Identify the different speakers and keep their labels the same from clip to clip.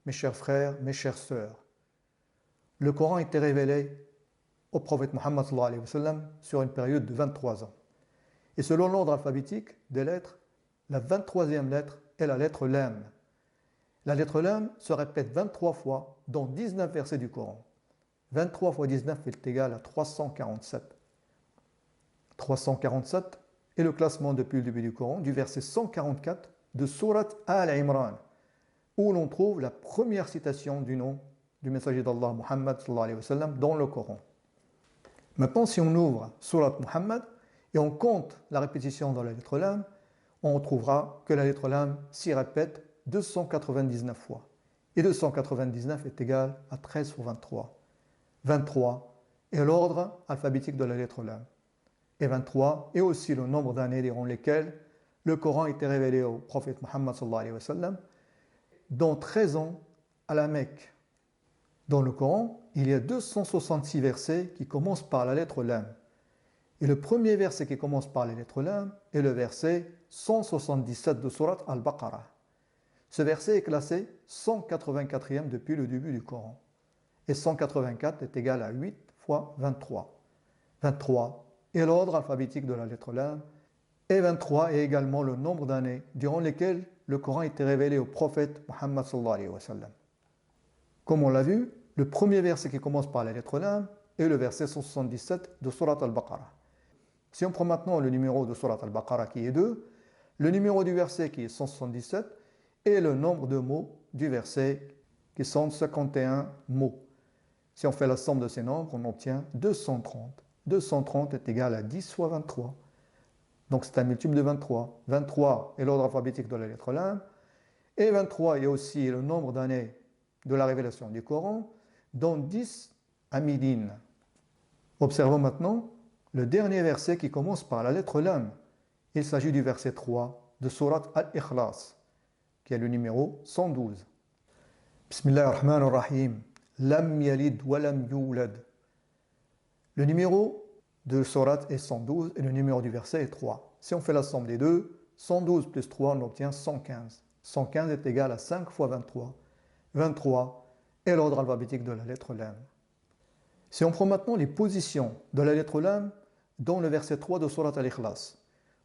Speaker 1: mes chers frères, mes chères sœurs, le Coran était révélé au prophète Mohammed sallallahu alayhi wa sallam sur une période de 23 ans. Et selon l'ordre alphabétique des lettres, la 23e lettre est la lettre Lam. La lettre Lam se répète 23 fois dans 19 versets du Coran. 23 fois 19 est égal à 347. 347 est le classement depuis le début du Coran, du verset 144 de Surat Al-Imran, où l'on trouve la première citation du nom du messager d'Allah, Muhammad sallallahu alayhi wa sallam, dans le Coran. Maintenant, si on ouvre Surat Muhammad et on compte la répétition dans la lettre Lam, on trouvera que la lettre Lam s'y répète 299 fois. Et 299 est égal à 13 fois 23. 23 est l'ordre alphabétique de la lettre Lam. Et 23 est aussi le nombre d'années durant lesquelles le Coran était révélé au prophète Muhammad sallallahu alayhi wa sallam, dont 13 ans à la Mecque. Dans le Coran, il y a 266 versets qui commencent par la lettre Lam. Et le premier verset qui commence par la lettre Lam est le verset 177 de Surat Al-Baqarah. Ce verset est classé 184e depuis le début du Coran. Et 184 est égal à 8 fois 23. 23 est l'ordre alphabétique de la lettre Lam. Et 23 est également le nombre d'années durant lesquelles le Coran était révélé au prophète Muhammad sallallahu alayhi wa sallam. Comme on l'a vu, le premier verset qui commence par la lettre Lam est le verset 177 de Surat Al-Baqarah. Si on prend maintenant le numéro de Surat Al-Baqarah qui est 2, le numéro du verset qui est 177 et le nombre de mots du verset qui sont 51 mots. Si on fait la somme de ces nombres, on obtient 230. 230 est égal à 10 fois 23. Donc c'est un multiple de 23. 23 est l'ordre alphabétique de la lettre Lam. Et 23 est aussi le nombre d'années de la révélation du Coran, dont 10 amidines. Observons maintenant le dernier verset qui commence par la lettre Lam. Il s'agit du verset 3 de Surat Al-Ikhlas, qui est le numéro 112. Bismillahirrahmanirrahim. Lam yalid wa lam yulad. Le numéro de Surat est 112 et le numéro du verset est 3. Si on fait la somme des deux, 112 plus 3, on obtient 115. 115 est égal à 5 fois 23. 23 est l'ordre alphabétique de la lettre Lam. Si on prend maintenant les positions de la lettre Lam dans le verset 3 de Surat Al-Ikhlas.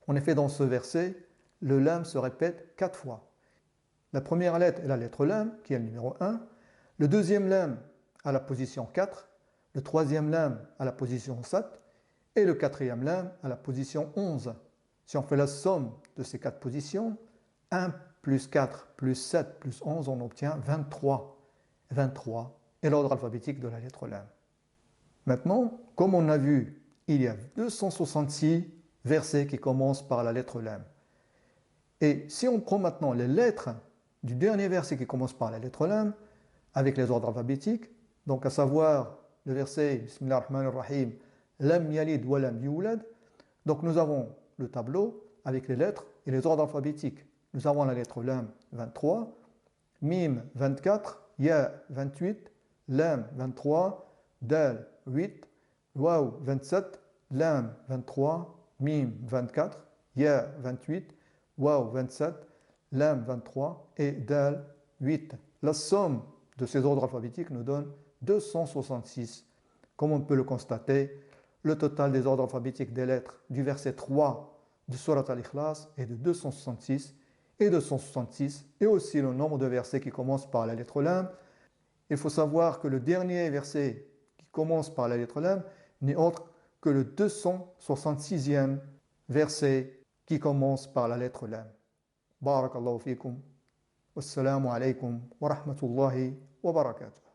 Speaker 1: En effet, dans ce verset, le Lam se répète 4 fois. La première lettre est la lettre Lam, qui est le numéro 1. Le deuxième Lam à la position 4. Le troisième Lam à la position 7. Et le quatrième Lam à la position 11. Si on fait la somme de ces 4 positions, 1 plus 4 plus 7 plus 11, on obtient 23. 23 est l'ordre alphabétique de la lettre Lam. Maintenant, comme on a vu, il y a 266 versets qui commencent par la lettre Lam. Et si on prend maintenant les lettres du dernier verset qui commence par la lettre Lam, avec les ordres alphabétiques, donc à savoir le verset Bismillahirrahmanirrahim, Lam yalid wa lam yulad, donc nous avons le tableau avec les lettres et les ordres alphabétiques. Nous avons la lettre Lam 23, Mim 24, Ya 28, Lam 23, Dal 8, Waw 27, Lam 23, Mim 24, Ya 28, Waw 27, Lam 23 et Dal 8. La somme de ces ordres alphabétiques nous donne 266. Comme on peut le constater, le total des ordres alphabétiques des lettres du verset 3 de Surat Al-Ikhlas est de 266 et 266 et aussi le nombre de versets qui commencent par la lettre Lam. Il faut savoir que le dernier verset qui commence par la lettre Lam n'est autre que le 266e verset qui commence par la lettre Lam. Barakallahu fikum. Wassalamu alaikum wa rahmatullahi wa barakatuh.